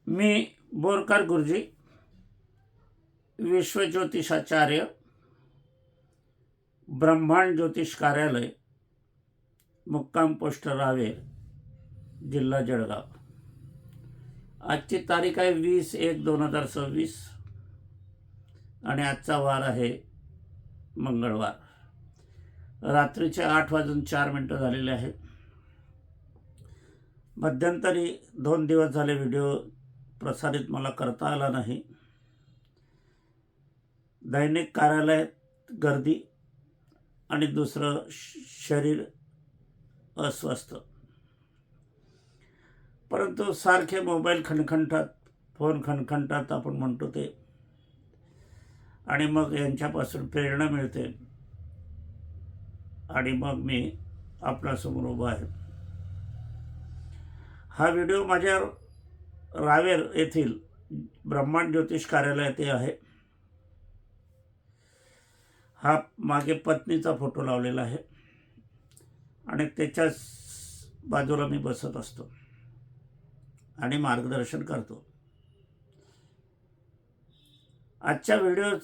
मी बोरकर गुरुजी, विश्वज्योतिषाचार्य, ब्रह्मांड ज्योतिष कार्यालय, मुक्काम पोस्ट रावेर, जिल्हा जळगाव। आजची तारीख आहे 20/1/2026 आणि आजचा वार आहे मंगळवार। रात्रीचे 8:04 झालेले आहेत। मध्यंतरी 2 दिवस झाले व्हिडिओ प्रसारित मला करता आला नाही। दैनिक कार्यालयात गर्दी आणि दुसरं शरीर अस्वस्थ, परंतु सारखे मोबाईल खणखणतात, फोन खणखणतात आपण म्हणतो ते, आणि मग यांच्यापासून प्रेरणा मिळते आणि मग मी आपल्यासमोर उभा आहे। हा व्हिडिओ माझ्या रावेर येथील ब्रह्मांड ज्योतिष कार्यालयात आहे। हा मागे पत्नीचा फोटो लावलेला आहे आणि त्याच्याच बाजूला मी बसत असतो आणि मार्गदर्शन करतो। आजच्या व्हिडिओ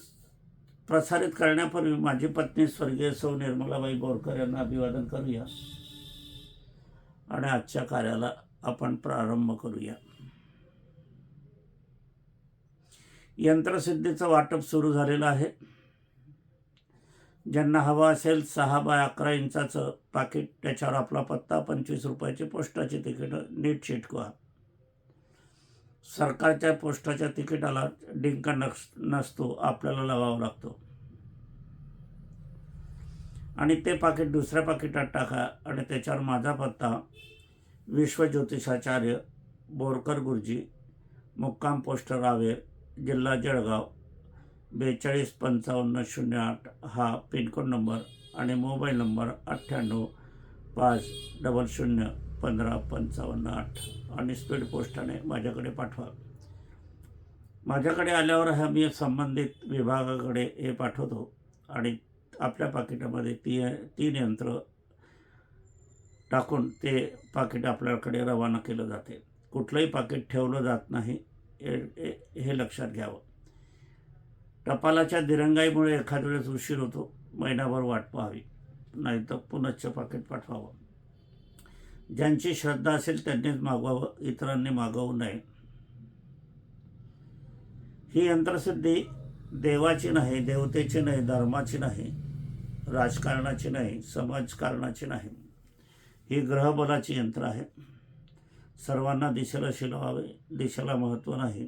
प्रसारित करण्यापूर्वी माझी पत्नी स्वर्गीय सौ निर्मलाबाई बोरकर यांना अभिवादन करूया आणि आजच्या कार्याला आपण प्रारंभ करूया। यंत्रसिद्धीचं वाटप सुरू झालेलं आहे। ज्यांना हवा असेल 6x11 इंचाचं पाकिट, त्याच्यावर आपला पत्ता, 25 रुपयाची पोस्टाची तिकीट नीट चिटकवा। सरकारच्या पोस्टाच्या तिकिटाला डिंक नसतो, आपल्याला लावावा लागतो आणि ते पाकिट दुसऱ्या पाकिटात टाका आणि त्याच्यावर माझा पत्ता, विश्वज्योतिषाचार्य बोरकर गुरुजी, मुक्काम पोस्ट रावेर, जिल्हा जळगाव 425508 हा पिनकोड नंबर आणि मोबाईल नंबर 9850015558 आणि स्पीड पोस्टाने माझ्याकडे पाठवा। माझ्याकडे आल्यावर मी संबंधित विभागाकडे हे पाठवतो आणि आपल्या पाकिटामध्ये 3 यंत्र टाकून ते पाकिट आपल्याकडे रवाना केलं जाते। कुठलंही पाकिट ठेवलं जात नाही, हे लक्षात घ्यावं। टपालाच्या दिरंगाईमुळे एखाद्या वेळेस उशीर होतो, महिनाभर वाट पाहावी, नाहीतर पुनश्च पाकिट पाठवावं। ज्यांची श्रद्धा असेल त्यांनीच मागवावं, इतरांनी मागवू नये। ही यंत्रसिद्धी देवाची नाही, देवतेची नाही, धर्माची नाही, राजकारणाची नाही, समाजकारणाची नाही, ही ग्रहबलाची यंत्र आहे। सर्वांना दिशेला शिलवावे, दिशेला महत्त्व नाही।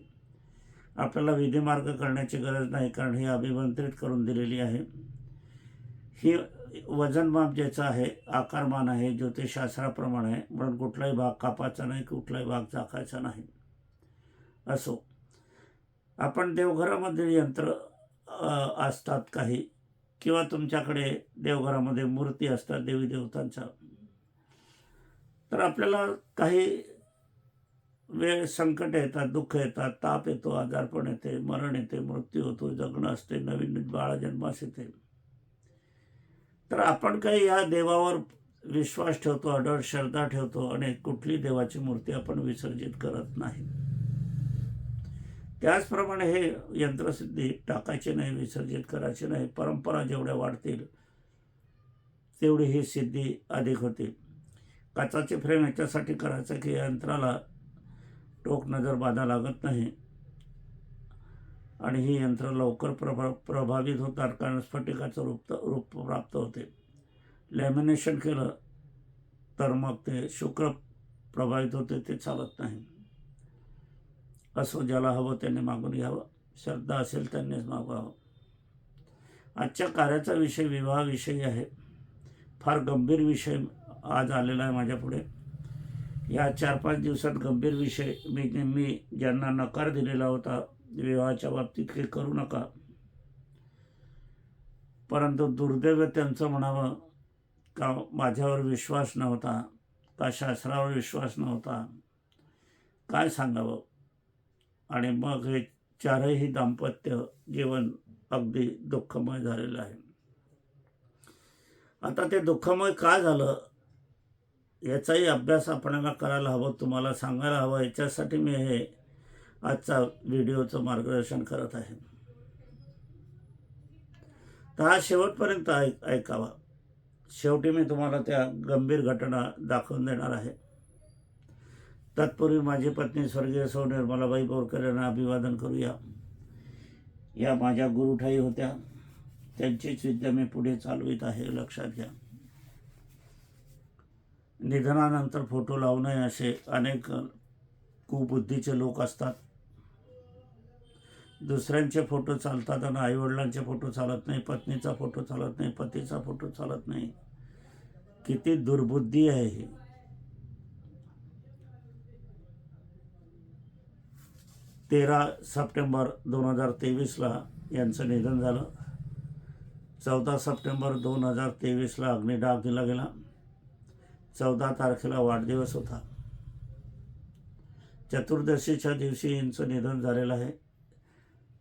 आपल्याला विधिमार्ग करण्याची गरज नाही, कारण ही अभिमंत्रित करून दिलेली आहे। ही वजनमाप ज्याचं आहे, आकारमान आहे, ज्योतिषशास्त्राप्रमाणे आहे, म्हणून कुठलाही भाग कापायचा नाही, कुठलाही भाग झाकायचा नाही। असो, आपण देवघरामध्ये यंत्र असतात काही, किंवा तुमच्याकडे देवघरामध्ये मूर्ती असतात देवी देवतांच्या, तर आपल्याला काही वेळ संकट येतात, दुःख येतात, ताप येतो, आजारपण येते, मरण येते, मृत्यू होतो, जगणं असते, नवीन बाळ जन्मास येते, तर आपण काही या देवावर विश्वास ठेवतो, अढळ श्रद्धा ठेवतो आणि कुठली देवाची मूर्ती आपण विसर्जित करत नाही। त्याचप्रमाणे हे यंत्रसिद्धी टाकायची नाही, विसर्जित करायची नाही। परंपरा जेवढ्या वाढतील तेवढी ही सिद्धी अधिक होतील। काचाची फ्रेम ह्याच्यासाठी करायचं की यंत्राला टोक नजर बाधा लागत नाही आणि ही यंत्र लवकर प्रभावित होतात, कारण स्फटिकाचं रूप प्राप्त होते। लॅमिनेशन केलं तर मग ते शुक्र प्रभावित होते, ते चालत नाही। असो, ज्याला हवं त्याने मागून घ्यावं, श्रद्धा असेल त्यांनीच मागवावं। आजच्या कार्याचा विषय विवाहाविषयी आहे। फार गंभीर विषय आज आलेला आहे माझ्यापुढे। या 4-5 दिवसात गंभीर विषय मी ज्यांना नकार दिलेला होता विवाहाच्या बाबतीत की करू नका, परंतु दुर्दैव त्यांचं म्हणावं का माझ्यावर विश्वास नव्हता, का शास्त्रावर विश्वास नव्हता, काय सांगावं, आणि मग हे 4ही दाम्पत्य जीवन अगदी दुःखमय झालेलं आहे। आता ते दुःखमय का झालं याचाही अभ्यास आपल्याला करायला हवं, तुम्हाला सांगायला हवं। याच्यासाठी मी हे आजचा व्हिडिओचं मार्गदर्शन करत आहे. तर हा शेवटपर्यंत ऐकावा. शेवटी मी तुम्हाला त्या गंभीर घटना दाखवून देणार आहे. तत्पूर्वी माझी पत्नी स्वर्गीय सौ निर्मलाबाई बोरकर यांना अभिवादन करूया. या माझ्या गुरुठाई होत्या, त्यांचीच विद्या मी पुढे चालवित आहे, लक्षात घ्या. निधनानंतर फोटो लावू नये असे अनेक कुबुद्धीचे लोक असतात. दुसऱ्यांचे फोटो चालतात आणि आईवडिलांचे फोटो चालत नाही, पत्नीचा फोटो चालत नाही, पतीचा फोटो चालत नाही. किती दुर्बुद्धी आहे ही. 13 सप्टेंबर 2023ला यांचं निधन झालं. 14 सप्टेंबर 2023ला अग्निडाग दिला गेला. 14 तारखेला वाढदिवस होता. चतुर्दशीच्या दिवशी यांचं निधन झालेलं आहे,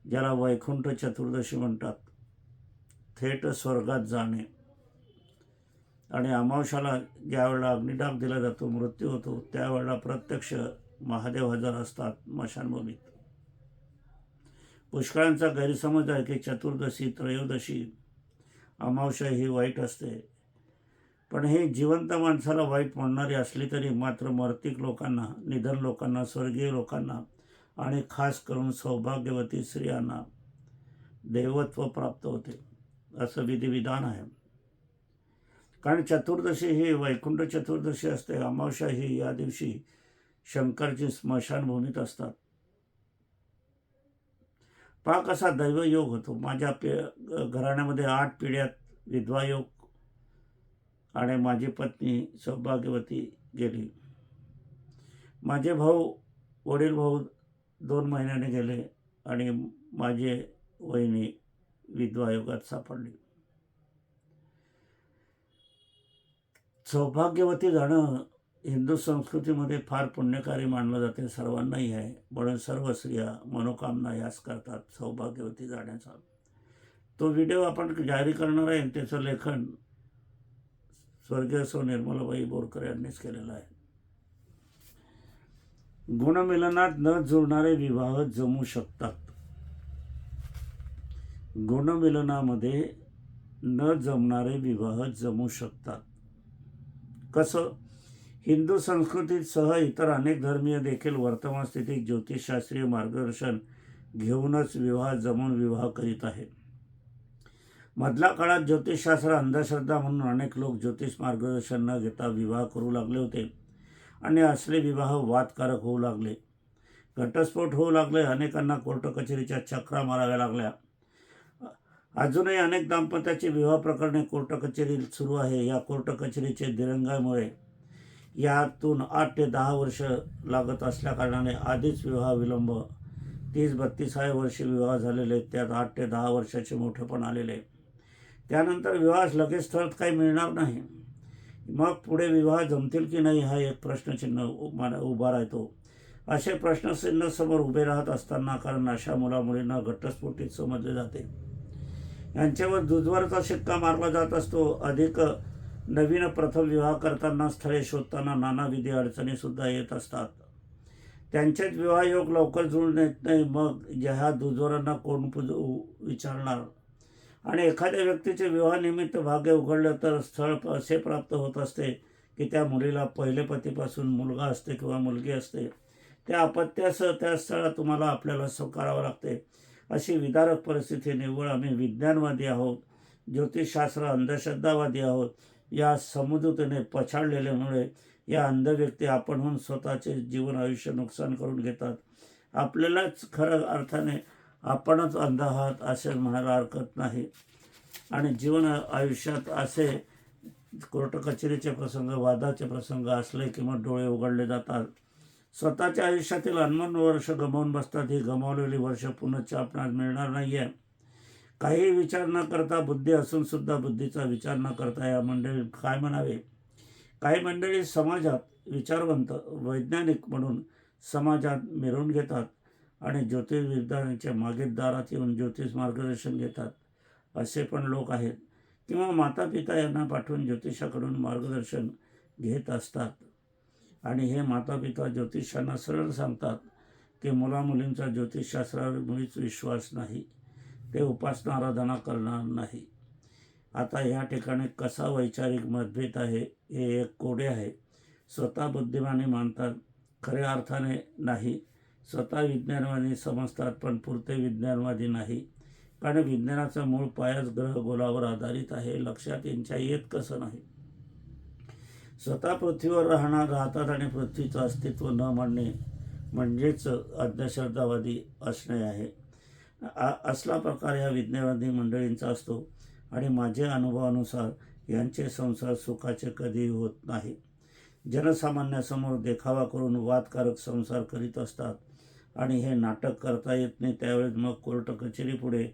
ज्याला वैकुंठ चतुर्दशी म्हणतात, थेट स्वर्गात जाणे. आणि अमावस्याला ज्यावेळेला अग्निडाग दिला जातो, मृत्यू होतो, त्यावेळेला प्रत्यक्ष महादेव हजर असतात स्मशानभूमीत. पुष्कळांचा गैरसमज आहे की चतुर्दशी, त्रयोदशी, अमावस्या ही वाईट असते. पण हे जिवंत माणसाला वाईट म्हणणारी असली तरी मात्र मर्तिक लोकांना, निधन लोकांना, स्वर्गीय लोकांना आणि खास करून सौभाग्यवती स्त्रियांना देवत्व प्राप्त होते, असं विधिविधान आहे. कारण चतुर्दशी ही वैकुंठ चतुर्दशी असते. अमावस्या ही या दिवशी शंकरची स्मशानभूमीत असतात. पहा कसा दैवयोग होतो. माझ्या घराण्यामध्ये 8 पिढ्यात विधवा योग आणि माझी पत्नी सौभाग्यवती गेली. माझे भाऊ, वडील भाऊ 2 महिन्याने गेले आणि माझे वहिनी विधवा योगात सापडली. सौभाग्यवती जाणं हिंदू संस्कृतीमध्ये फार पुण्यकारी मानलं जाते. सर्वांनाही आहे, म्हणून सर्व स्त्रिया मनोकामना याच करतात सौभाग्यवती जाण्याचा. तो व्हिडिओ आपण जारी करणार आहे. त्याचं लेखन स्वर्गीय सौ निर्मलाबाई बोरकर यांनीच केलेलं आहे. गुणमिलनात न जुळणारे विवाह जमू शकतात. गुणमिलनामध्ये न जमणारे विवाह जमू शकतात. कसं? हिंदू संस्कृतीसह इतर अनेक धर्मीय देखील वर्तमान स्थितीत ज्योतिषशास्त्रीय मार्गदर्शन घेऊनच विवाह जमून विवाह करीत आहेत. मधल्या काळात ज्योतिषशास्त्र अंधश्रद्धा म्हणून अनेक लोक ज्योतिष मार्गदर्शन न घेता विवाह करू लागले होते आणि असले विवाह वादकारक होऊ लागले, घटस्फोट होऊ लागले, अनेकांना कोर्ट कचेरीच्या चक्रा माराव्या लागल्या. अजूनही अनेक दाम्पत्याची विवाह प्रकरणे कोर्ट कचेरीत सुरू आहे. या कोर्ट कचेरीचे दिरंगाईमुळे यातून 8 ते 10 वर्ष लागत असल्या कारणाने आधीच विवाह विलंब, 30-32व्या वर्षी विवाह झालेले, त्यात 8 ते 10 वर्षाचे मोठेपण आलेले, त्यानंतर विवाह लगेच स्थळ काही मिळणार नाही. मग पुढे विवाह जमतील की नाही हा एक प्रश्नचिन्ह उभा राहतो. असे प्रश्नचिन्ह समोर उभे राहत असताना, कारण अशा मुलामुलींना घटस्फोटीत समजले जाते, यांच्यावर दुजवरचा शिक्का मारला जात असतो. अधिक नवीन प्रथम विवाह करताना, स्थळे शोधताना नानाविधी अडचणीसुद्धा येत असतात. त्यांचेच विवाहयोग लवकर जुळून येत नाही. मग ह्या दुजोरांना कोण विचारणार? आणि एखाद्या व्यक्तीचे विवाहानिमित्त भाग्य उघडलं तर स्थळ असे प्राप्त होत असते की त्या मुलीला पहिले पतीपासून मुलगा असते किंवा मुलगी असते. त्या अपत्यासह त्या स्थळात तुम्हाला आपल्याला स्वीकारावं लागते. अशी विदारक परिस्थिती. निव्वळ आम्ही विज्ञानवादी आहोत, ज्योतिषशास्त्र अंधश्रद्धावादी आहोत या समजुतीने पछाडलेल्यामुळे या अंध व्यक्ती आपणहून स्वतःचे जीवन आयुष्य नुकसान करून घेतात. आपल्यालाच खरं अर्थाने आपणच अंध आहात असे म्हणायला हरकत नाही. आणि जीवन आयुष्यात असे कोर्ट कचेरीचे प्रसंग, वादाचे प्रसंग असले की मग डोळे उघडले जातात. स्वतःच्या आयुष्यातील अनमोल वर्ष गमावून बसतात. ही गमावलेली वर्ष पुनश्च आपणास मिळणार नाही आहे. काही विचार न करता, बुद्धी असूनसुद्धा बुद्धीचा विचार न करता या मंडळी काय म्हणावे. काही मंडळी समाजात विचारवंत, वैज्ञानिक म्हणून समाजात मिरवून घेतात आणि ज्योतिर्विज्ञानाच्या मागे दारात येऊन ज्योतिष मार्गदर्शन घेतात. असे पण लोक आहेत. किंवा माता पिता यांना पाठवून ज्योतिषाकडून मार्गदर्शन घेत असतात. आणि हे माता पिता ज्योतिषांना सरळ सांगतात की मुलामुलींचा ज्योतिषशास्त्रावर मुळीच विश्वास नाही, ते उपासना आराधना करणार नाही. आता या ठिकाणी कसा वैचारिक मतभेद आहे हे एक कोडे आहे. स्वतः बुद्धिमानी मानतात, खऱ्या अर्थाने नाही. स्वतः विज्ञानवादी समजतात, पण पुरते विज्ञानवादी नाही. कारण विज्ञानाचा मूळ पायाच ग्रहगोलावर आधारित आहे, लक्षात यांच्या येत कसं नाही. स्वतः पृथ्वीवर राहतात आणि पृथ्वीचं अस्तित्व न मानणे म्हणजेच अंधश्रद्धावादी असणे आहे. असला प्रकार या विज्ञानवादी मंडळींचा असतो आणि माझ्या अनुभवानुसार यांचे संसार सुखाचे कधीही होत नाही. जनसामान्यासमोर देखावा करून वादकारक संसार करीत असतात आणि हे नाटक करता येत नाही. त्यावेळेस मग कोर्ट कचेरी पुढे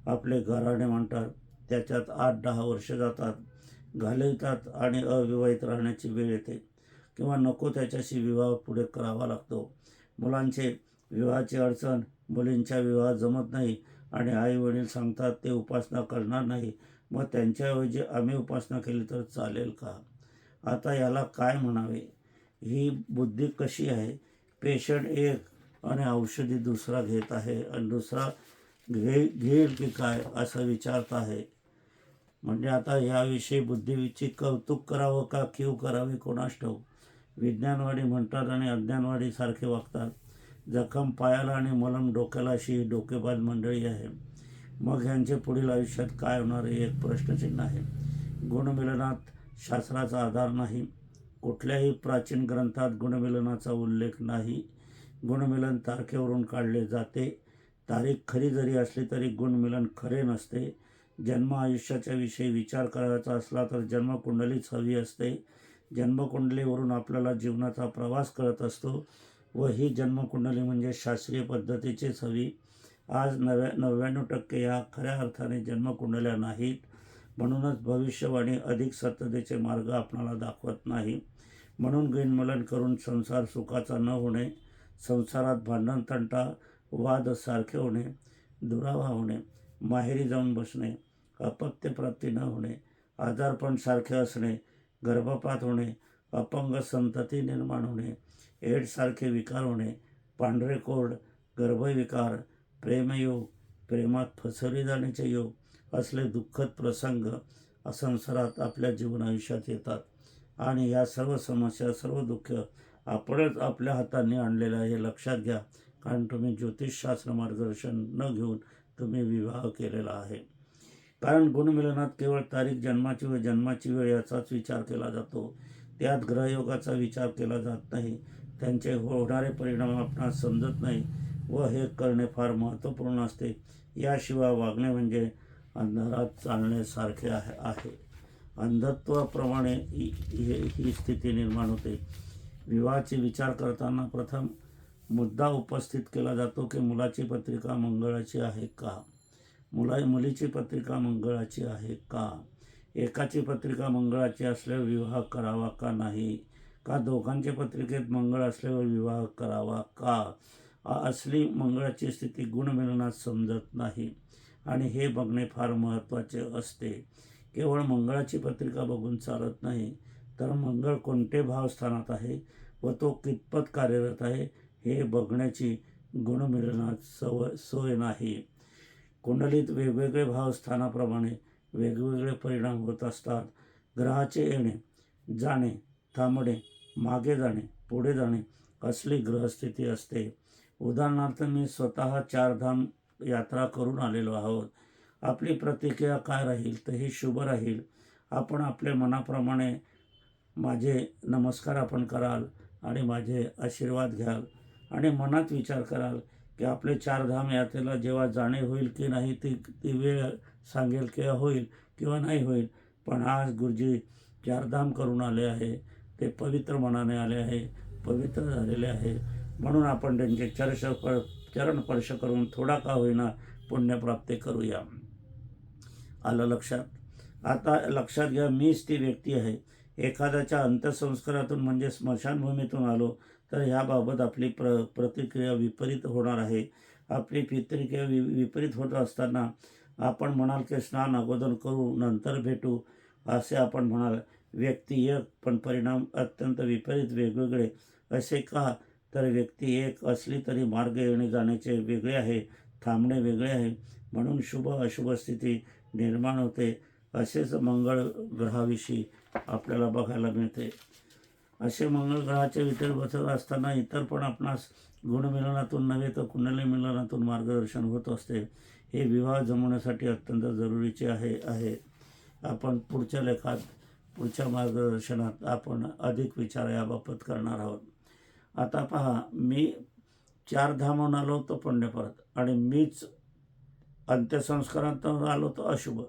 आपले घराणे मांडतात. त्याच्यात 8-10 वर्ष जातात, घालवितात आणि अविवाहित राहण्याची वेळ येते किंवा नको त्याच्याशी विवाह पुढे करावा लागतो. मुलांचे विवाहाची अडचण, मुलींच्या विवाह जमत नाही आणि आई वडील सांगतात ते उपासना करणार नाही. मग त्यांच्याऐवजी आम्ही उपासना केली तर चालेल का? आता याला काय म्हणावे? ही बुद्धी कशी आहे? पेशंट एक आणि औषधी दुसरा घेत आहे आणि दुसरा घेईल की काय असं विचारत आहे. म्हणजे आता याविषयी बुद्धीची कौतुक करावं का कीव करावी कोणास ठाऊक. विज्ञानवादी म्हणतात आणि अज्ञानवादी सारखे वागतात. जखम पायाला आणि मलम डोक्याला अशी ही डोकेबाज मंडळी आहे. मग ह्यांचे पुढील आयुष्यात काय होणार हे एक प्रश्नचिन्ह आहे. गुणमिलनात शास्त्राचा आधार नाही. कुठल्याही प्राचीन ग्रंथात गुणमिलनाचा उल्लेख नाही. गुणमिलन तारखेवरून काढले जाते. तारीख खरी जरी असली तरी गुणमिलन खरे नसते. जन्म आयुष्याच्या विषयी विचार करायचा असला तर जन्मकुंडलीच हवी असते. जन्मकुंडलीवरून आपल्याला जीवनाचा प्रवास कळत असतो व ही जन्मकुंडली म्हणजे शास्त्रीय पद्धतीचीच हवी. आज 99% या खऱ्या अर्थाने जन्मकुंडल्या नाहीत. म्हणूनच भविष्यवाणी अधिक सत्यतेचे मार्ग आपणाला दाखवत नाही. म्हणून गुणमिलन करून संसार सुखाचा न होणे, संसारात भांडण तंटा वाद सारखे होणे, दुरावा होणे, माहेरी जाऊन बसणे, अपत्यप्राप्ती न होणे, आजारपण सारखे असणे, गर्भपात होणे, अपंग संतती निर्माण होणे, एड्ससारखे विकार होणे, पांढरे कोरड, गर्भविकार, प्रेमयोग, प्रेमात फसवले जाण्याचे योग असले दुःखद प्रसंग संसारात आपल्या जीवन आयुष्यात येतात. आणि या सर्व समस्या, सर्व दुःख आपणच आपल्या हाताने आणलेलं आहे हे लक्षात घ्या. कारण तुम्ही ज्योतिषशास्त्र मार्गदर्शन न घेऊन तुम्ही विवाह केलेला आहे. कारण गुणमिलनात केवळ तारीख, जन्माची व जन्माची वेळ याचाच विचार केला जातो. त्यात ग्रहयोगाचा विचार केला जात नाही. त्यांचे होणारे परिणाम आपणास समजत नाही व हे करणे फार महत्त्वपूर्ण असते. याशिवाय वागणे म्हणजे अंधारात चालण्यासारखे आहे. अंधत्वाप्रमाणे ही स्थिती निर्माण होते. विवाहाची विचार करताना प्रथम मुद्दा उपस्थित केला जातो की मुलाची पत्रिका मंगळाची आहे का? मुलीची पत्रिका मंगळाची आहे का? एकाची पत्रिका मंगळाची असल्यावर विवाह करावा का नाही? का दोघांच्या पत्रिकेत मंगळ असल्यावर विवाह करावा का? असली मंगळाची स्थिती गुणमिलनात समजत नाही आणि हे बघणे फार महत्त्वाचे असते. केवळ मंगळाची पत्रिका बघून चालत नाही, तर मंगळ कोणते भावस्थानात आहे व तो कितपत कार्यरत आहे हे बघण्याची गुणमिलनात सोय नाही. कुंडलीत वेगवेगळे भावस्थानाप्रमाणे वेगवेगळे परिणाम होत असतात. ग्रहाचे येणे जाणे, थांबणे, मागे जाणे, पुढे जाणे असली ग्रहस्थिती असते. उदाहरणार्थ मी स्वतः 4 धाम यात्रा करून आलेलो आहोत. आपली प्रतिक्रिया काय राहील तर ही शुभ राहील. आपण आपल्या मनाप्रमाणे माझे नमस्कार आपण कराल आणि माझे आशीर्वाद घ्याल आणि मनात विचार कराल की आपले 4 धाम यात्रेला जेव्हा जाणे होईल की नाही ती वेळ सांगेल किंवा होईल किंवा नाही होईल. पण आज गुरुजी 4 धाम करून आले आहे, ते पवित्र मनाने आले आहे, पवित्र झालेले आहे. म्हणून आपण त्यांचे चरण स्पर्श करून थोडा का होईना पुण्यप्राप्ती करूया. आलं लक्षात? आता लक्षात घ्या, मीच ती व्यक्ती आहे. एखाद्याच्या अंत्यसंस्कारातून म्हणजे स्मशानभूमीतून आलो तर ह्याबाबत आपली प्रतिक्रिया विपरीत होणार आहे. आपली प्रतिक्रिया विपरीत होत असताना आपण म्हणाल की स्नान अगोदर करू नंतर भेटू असे आपण म्हणाल. व्यक्ती एक पण परिणाम अत्यंत विपरीत वेगवेगळे. असे का? तर व्यक्ती एक असली तरी मार्ग येणे जाण्याचे वेगळे आहे, थांबणे वेगळे आहे. म्हणून शुभ अशुभ स्थिती निर्माण होते. असेच मंगळ ग्रहाविषयी आपल्याला बघायला मिळते. असे मंगळ ग्रहाच्या विटेवर बसत असताना इतर पण आपणास गुणमिलनातून नव्हे तर कुंडली मिलनातून मार्गदर्शन होत असते. हे विवाह जमवण्यासाठी अत्यंत जरुरीचे आहे. आपण पुढच्या लेखात, पुढच्या मार्गदर्शनात आपण अधिक विचार याबाबत करणार आहोत. आता पहा, मी 4 धामून आलो होतो पुण्यपरत आणि मीच अंत्यसंस्कारात आलो होतो अशुभ.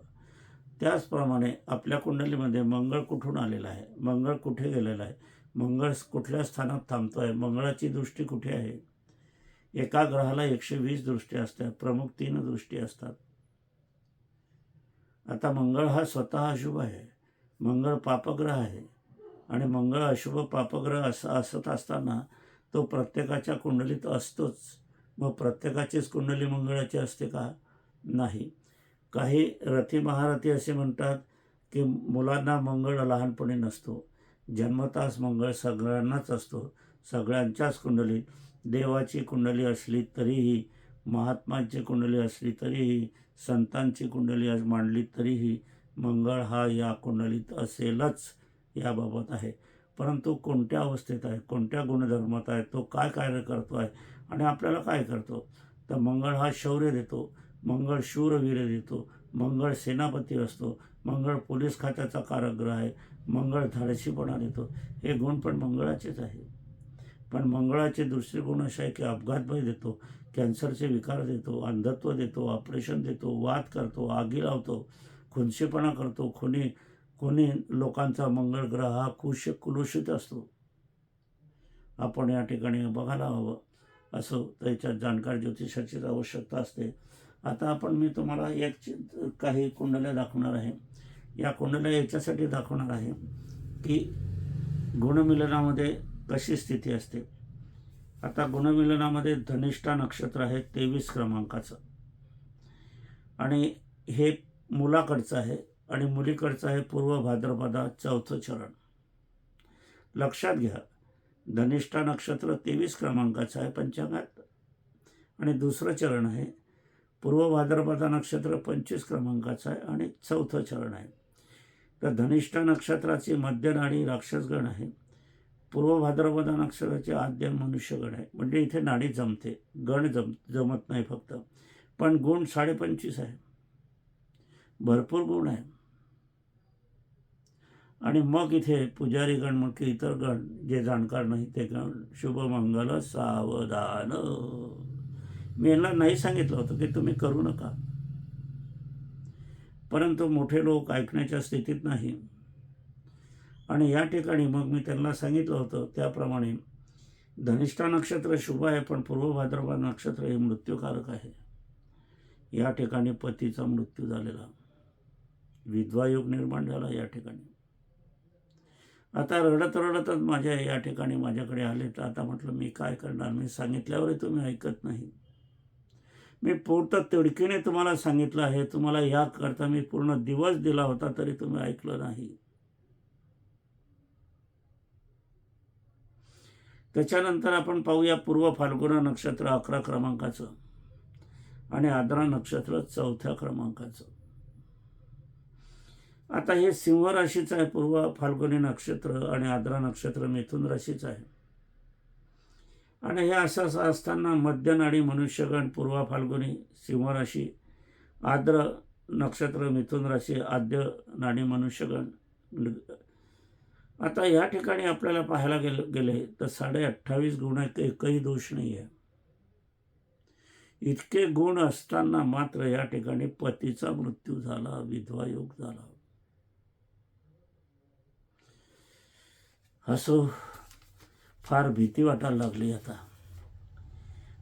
त्याचप्रमाणे आपल्या कुंडलीमध्ये मंगळ कुठून आलेला आहे, मंगळ कुठे गेलेला आहे, मंगळ कुठल्या स्थानात थांबतो आहे, मंगळाची दृष्टी कुठे आहे. एका ग्रहाला 120 दृष्टी असतात, प्रमुख 3 दृष्टी असतात. आता मंगळ हा स्वतः अशुभ आहे, मंगळ पापग्रह आहे आणि मंगळ अशुभ पापग्रह असत असताना तो प्रत्येकाच्या कुंडलीत असतोच. मग प्रत्येकाचीच कुंडली मंगळाची असते का? नाही. काही रथी महारथी असे म्हणतात की मुलांना मंगळ लहानपणी नसतो, जन्मताच मंगळ सगळ्यांनाच असतो. सगळ्यांच्याच कुंडलीत देवाची कुंडली असली तरीही, महात्मांची कुंडली असली तरीही, संतांची कुंडली मांडली तरीही मंगळ हा या कुंडलीत असेलच याबाबत आहे. परंतु कोणत्या अवस्थेत आहे, कोणत्या गुणधर्मात आहे, तो काय कार्य करतो आहे आणि आपल्याला काय करतो. तर मंगळ हा शौर्य देतो, मंगळ शूरवीर देतो, मंगळ सेनापती असतो, मंगळ पोलीस खात्याचा कारग्रह आहे, मंगळ धाडसीपणा देतो. हे गुण पण मंगळाचेच आहे. पण मंगळाचे दुसरे गुण असे आहे की अपघातभय देतो, कॅन्सरचे विकार देतो, अंधत्व देतो, ऑपरेशन देतो, वाद करतो, आगी लावतो, खुनशेपणा करतो. कोणी लोकांचा मंगळ ग्रह हा कुलूषित असतो. आपण या ठिकाणी बघायला हवं. असो त्याच्यात जाणकार ज्योतिषाचीच आवश्यकता असते. आता मी तुम्हाला काही कुंडल्या दाखवणार आहे. या कुंडल्या याच्यासाठी दाखवणार आहे की गुणमिलनामध्ये कशी स्थिती असते. आता गुणमिलनामध्ये धनिष्ठा नक्षत्र आहे 23 क्रमांकाचं आणि हे मुलाकडचं आहे आणि मुलीकडचं आहे पूर्व भाद्रपदा 4थं चरण. लक्षात घ्या, धनिष्ठा नक्षत्र 23 क्रमांकाचं आहे पंचांगात आणि दुसरं चरण आहे. पूर्व भाद्रपदा नक्षत्र 25 क्रमांकाचं आहे आणि 4थं चरण आहे. तर धनिष्ठा नक्षत्राची मध्य नाडी राक्षसगण आहे, पूर्व भाद्रपदा नक्षत्राचे आद्य मनुष्यगण आहे. म्हणजे इथे नाडी जमते, गण जमत नाही फक्त. पण गुण 25.5 आहे, भरपूर गुण आहे. आणि मग इथे पुजारी गण मग की इतर गण जे जाणकार नाही ते गण शुभ मंगल सावधान. मी यांना नाही सांगितलं होतं की तुम्ही करू नका, परंतु मोठे लोक ऐकण्याच्या स्थितीत नाही. आणि या ठिकाणी मग मी त्यांना सांगितलं होतं त्याप्रमाणे धनिष्ठा नक्षत्र शुभ आहे, पण पूर्व भाद्रपद नक्षत्र हे मृत्यूकारक आहे. या ठिकाणी पतीचा मृत्यू झालेला, विधवा योग निर्माण झाला या ठिकाणी. आता रडत रडतच या ठिकाणी माझ्याकडे आले. तर आता म्हटलं मी काय करणार, मी सांगितल्यावरही तुम्ही ऐकत नाही. मी पूर्ण तिडकीने तुम्हाला सांगितलं आहे, तुम्हाला याकरता मी पूर्ण दिवस दिला होता तरी तुम्ही ऐकलं नाही. त्याच्यानंतर आपण पाहूया पूर्व फाल्गुन नक्षत्र 11 क्रमांकाचं आणि आद्रा नक्षत्र 4थ्या क्रमांकाचं. आता हे सिंह राशीचं आहे पूर्व फाल्गुनी नक्षत्र आणि आद्रा नक्षत्र मिथुन राशीचं आहे. आणि हे असं असताना मध्य नाडी मनुष्यगण पूर्व फाल्गुनी सिंह राशी, आद्र नक्षत्र मिथुन राशी, आद्य नाडी मनुष्यगण. आता या ठिकाणी आपल्याला पाहायला गेले तर 28.5 गुण आहेत, एकही दोष नाही आहे. इतके गुण असताना मात्र या ठिकाणी पतीचा मृत्यू झाला, विधवा योग झाला. असो, फार भीती वाटायला लागली आता.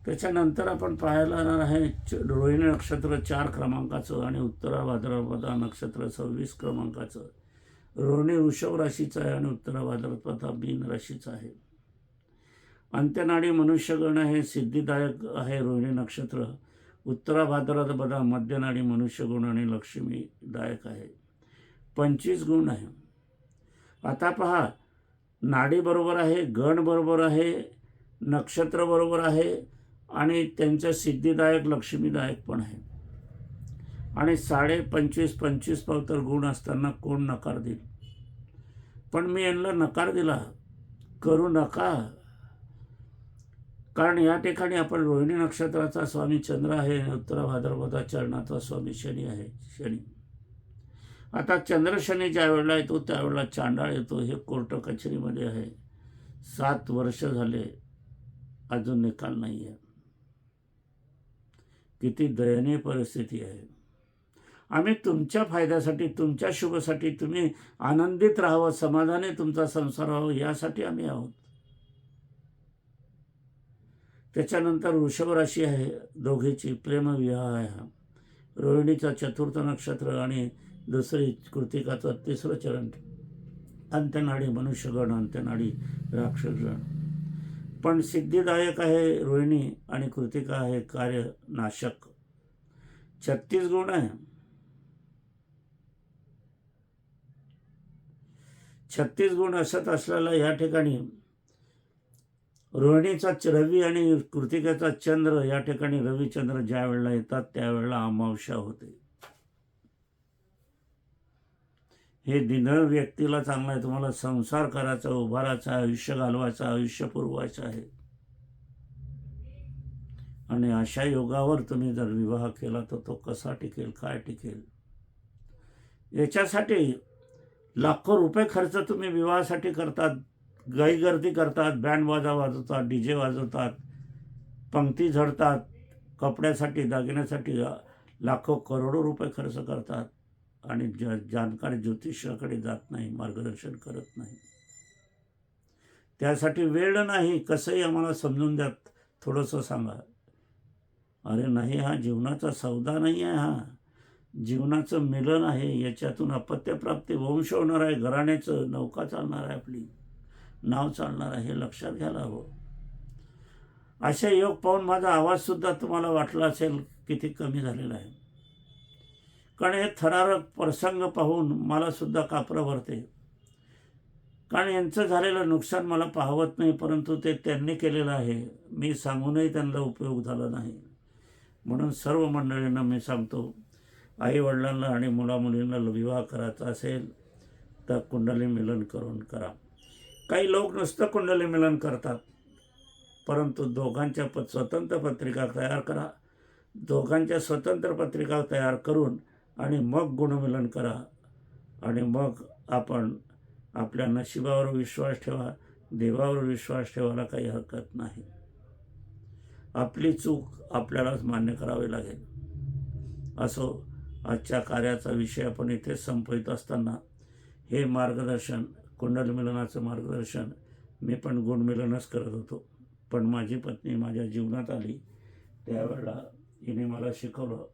त्याच्यानंतर आपण पाहायला आहे रोहिणी नक्षत्र 4 क्रमांकाचं आणि उत्तरा भाद्रपदा नक्षत्र 26 क्रमांकाचं. रोहिणी वृषभ राशीचं आहे आणि उत्तरा भाद्रपदा मीन राशीचं आहे. अंत्यनाडी मनुष्यगण आहे, सिद्धिदायक आहे रोहिणी नक्षत्र. उत्तरा भाद्रपदा मध्यनाडी मनुष्यगुण आणि लक्ष्मीदायक आहे. 25 गुण आहे. आता पहा, नाडी बरोबर आहे, गण बरोबर आहे नक्षत्र बरोबर आहे आणि त्यांचं सिद्धिदायक लक्ष्मीदायक पण आहे. आणि 25.5 पाव तर गुण असताना कोण नकार देईल. पण मी यांना नकार दिला, करू नका. कारण या ठिकाणी आपण रोहिणी नक्षत्राचा स्वामी चंद्र आहे, उत्तर भाद्रपदा चरणाचा स्वामी शनी आहे. शनी आता चंद्र शनी ज्या वेळेला येतो त्यावेळेला चांडाळ येतो. हे कोर्ट कचेरीमध्ये आहे. 7 वर्ष झाले अजून निकाल नाही आहे. किती दयनीय परिस्थिती आहे. आम्ही तुमच्या फायद्यासाठी, तुमच्या शुभसाठी, तुम्ही आनंदित राहावं, समाधानी तुमचा संसार व्हावा यासाठी आम्ही आहोत. त्याच्यानंतर वृषभ राशी आहे, दोघीची प्रेमविवाह आहे. रोहिणीचा 4थ नक्षत्र आणि दुसरी कृतिकाचं 3रं चरण, अंत्यनाडी मनुष्यगण, अंत्यनाडी राक्षसगण. पण सिद्धिदायक आहे रोहिणी आणि कृतिका आहे कार्यनाशक. 36 गुण आहे. 36 गुण असत असलेला या ठिकाणी रोहिणीचा रवी आणि कृतिकेचा चंद्र, या ठिकाणी रविचंद्र ज्या वेळेला येतात त्यावेळेला अमावस्या होते. हे दिन व्यक्तीला चांगलं आहे. तुम्हाला संसार करायचा, उभारायचा, आयुष्य घालवायचं, आयुष्य पुरवायचं आहे. आणि अशा योगावर तुम्ही जर विवाह केला तर तो कसा टिकेल, काय टिकेल. याच्यासाठी लाखो रुपये खर्च तुम्ही विवाहासाठी करतात, गर्दी करतात, बँड बाजा वाजवतात, डीजे वाजवतात, पंक्ती झडतात, कपड्यासाठी, दागिन्यासाठी लाखो करोडो रुपये खर्च करतात आणि जाणकार ज्योतिषाकडे जात नाही, मार्गदर्शन करत नाही. त्यासाठी वेळ नाही. कसंही आम्हाला समजून द्या, थोडंसं सांगा. अरे नाही, हा जीवनाचा सौदा नाही आहे, हा जीवनाचं मिलन आहे. याच्यातून अपत्यप्राप्ती, वंश होणार आहे, घराण्याचं नौका चालणार आहे, आपली नाव चालणार आहे. हे लक्षात घ्यायला हवं. असे योग पाहून माझा आवाजसुद्धा तुम्हाला वाटला असेल किती कमी झालेला आहे. कारण हे थरारक प्रसंग पाहून मलासुद्धा कापरं भरते. कारण यांचं झालेलं नुकसान मला पाहवत नाही, परंतु ते त्यांनी केलेलं आहे. मी सांगूनही त्यांना उपयोग झाला नाही. म्हणून सर्व मंडळींना मी सांगतो, आईवडिलांना आणि मुलामुलींना विवाह करायचा असेल तर कुंडली मिलन करून करा. काही लोक नुसतं कुंडली मिलन करतात, परंतु दोघांच्या स्वतंत्र पत्रिका तयार करा. दोघांच्या स्वतंत्र पत्रिका तयार करून आणि मग गुणमिलन करा. आणि मग आपण आपल्या नशिबावर विश्वास ठेवा, देवावर विश्वास ठेवायला काही हरकत नाही. आपली चूक आपल्यालाच मान्य करावी लागेल. असो, आजच्या कार्याचा विषय आपण इथे संपवित असताना हे मार्गदर्शन, कुंडली मिलनाचं मार्गदर्शन मी पण गुणमिलनच करत होतो. पण माझी पत्नी माझ्या जीवनात आली त्यावेळेला हिने मला शिकवलं.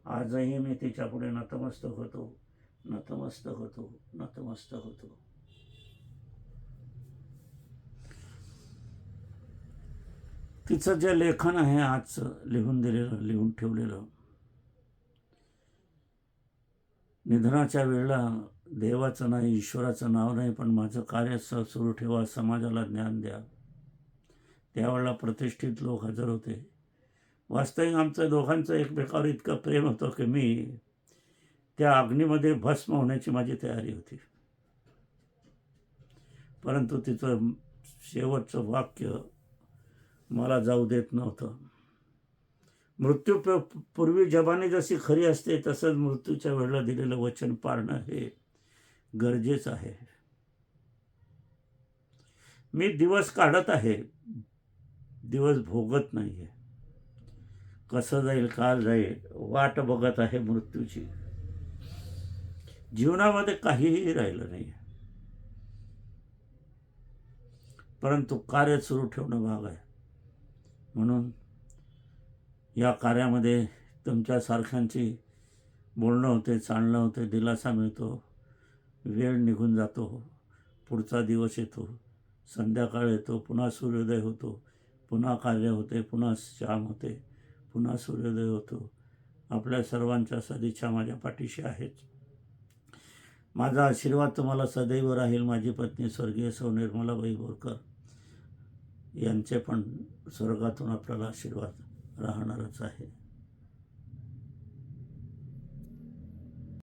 आजही मी तिच्यापुढे नतमस्तक होतो, नतमस्तक होतो, नतमस्तक होतो. तिचं जे लेखन आहे आजचं लिहून दिलेलं, लिहून ठेवलेलं, निधनाच्या वेळेला देवाचं नाही, ईश्वराचं नाव नाही, पण माझं कार्य सुरू ठेवा, समाजाला ज्ञान द्या. त्यावेळेला प्रतिष्ठित लोक हजर होते. वास्तविक आमचं दोघांचं एकमेकावर इतकं प्रेम होतं की मी त्या अग्नीमध्ये भस्म होण्याची माझी तयारी होती. परंतु तिचं शेवटचं वाक्य मला जाऊ देत नव्हतं. मृत्यू पूर्वी जबानी जशी खरी असते तसंच मृत्यूच्या वेळेला दिलेलं वचन पाळणं हे गरजेचं आहे. मी दिवस काढत आहे, दिवस भोगत नाही आहे. कसं जाईल, काल जाईल, वाट बघत आहे मृत्यूची. जीवनामध्ये काहीही राहिलं नाही, परंतु कार्य सुरू ठेवणं भाग आहे. म्हणून या कार्यामध्ये तुमच्यासारख्यांची बोलणं होते, चालणं होते, दिलासा मिळतो. वेळ निघून जातो, पुढचा दिवस येतो, संध्याकाळ येतो, पुन्हा सूर्योदय होतो, पुन्हा कार्य होते, पुन्हा श्याम होते, पुन्हा सूर्योदय होतो. आपल्या सर्वांच्या सदिच्छा माझ्या पाठीशी आहेच. माझा आशीर्वाद तुम्हाला सदैव राहील. माझी पत्नी स्वर्गीय सौ निर्मलाबाई बोरकर यांचे पण स्वर्गातून आपल्याला आशीर्वाद राहणारच आहे.